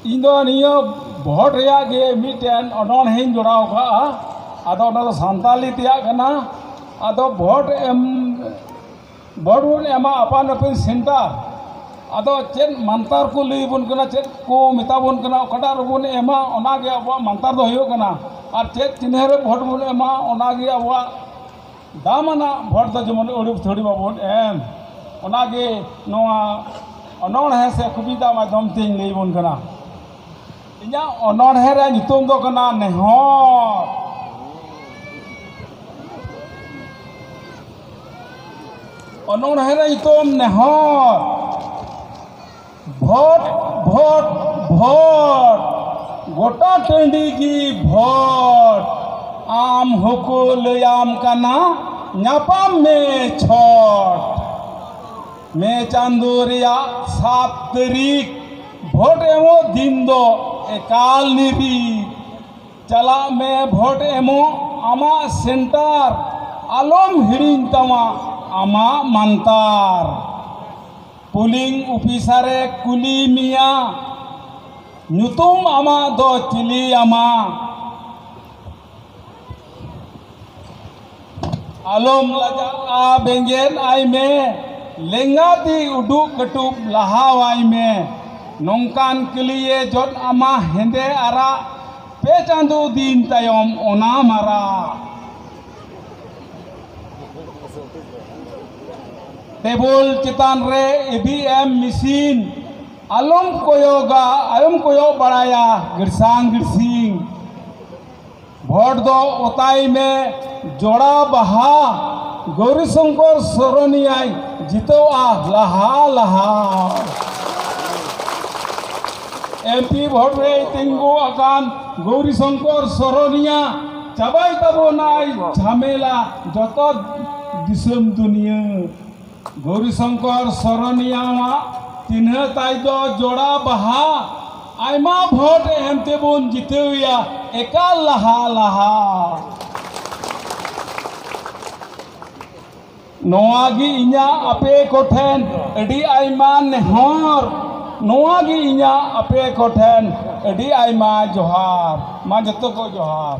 ᱤᱧ ᱫᱚ ᱱᱤᱭᱟᱹ ᱵᱷᱳᱴ ᱨᱮᱭᱟᱜ ᱜᱮ ᱢᱤᱫᱴᱮᱱ ᱚᱱᱚᱬᱦᱮᱧ ᱡᱚᱲᱟᱣ ᱠᱟᱜᱼᱟ ᱟᱫᱚ ᱚᱱᱟ ᱫᱚ ᱥᱟᱱᱛᱟᱞᱤ ᱛᱮᱭᱟᱜ ᱠᱟᱱᱟ ᱟᱫᱚ ᱵᱷᱳᱴ ᱵᱚᱱ ᱮᱢᱟ ᱟᱯᱟᱱ ᱟᱹᱯᱤᱱ ᱥᱮᱱᱴᱟᱨ ᱟᱫᱚ ᱪᱮᱫ ᱢᱟᱱᱛᱟᱨ ᱠᱚ ᱞᱟᱹᱭ ᱵᱚᱱ ᱠᱟᱱᱟ ᱪᱮᱫ ᱠᱚ ᱢᱮᱛᱟ ᱵᱚᱱ ᱠᱟᱱᱟ ᱚᱠᱟᱴᱟᱜ ᱨᱮᱵᱚᱱ ᱮᱢᱟ ᱚᱱᱟᱜᱮ ᱟᱵᱚᱣᱟᱜ ᱢᱟᱱᱛᱟर ᱫᱚ ᱦᱩᱭᱩᱜ ᱠᱟᱱᱟ ᱟᱨ ᱪᱮᱫ ᱪᱤᱱᱦᱟᱹ ᱨᱮ ᱵᱷᱳᱴ ᱵᱚᱱ ᱮᱢᱟ ᱚᱱᱟᱜᱮ ᱟᱵᱚᱣᱟᱜ दामाना भोट दो जेमन उड़ुप थोड़ी बाबन एम ओनागे नोआ अनोणहे से कविता माध्यम ते लई बोन कना इया अनोणहे रे नितुम दो कना नेहर अनोणहे रे नितुम नेहर भोट भोट भोट गोटा टंडी की भोट आम होको लयाम कना न्यापाम में छोट में चांदो रिया 7 तारीख भोट एमो दिन दो एकाल निरी चला में भोट एमो आमा सेंटर आलम हिरिन तमा आमा मंतार पुलिंग ऑफिसरे कुली मिया नुतुम आमा दो चिली आमा आलम लजा आ बेंगेन आई में लेंगाती उडुक कटुब लहाव आई में नौकान कलिए जोट आमा हेंदे आरा पे चांदो दिन तायम ओना मारा टेबल चितान रे ईवीएम मशीन आलम कोयो बड़ाया गिरसांग गिरसिंग भोट दो उताई में जोड़ा बहा गौरीशंकर सोरनिया जितवा लहा लहा एमपी भोट रे तिंगु आकान गौरीशंकर सोरनिया चाबाई ताबोनाय झमेला जत दिसम दुनिया गौरीशंकर सोरनिया तिन्ह ताई दो जोड़ा बहा आयमा भोट एमते बोन जितेया एकाल लहा लहा नोआगी इन्या अपे कोठेन अडी आयमा नेहर नोआगी इन्या अपे कोठेन अडी आयमा जोहार मा जतो को जोहार।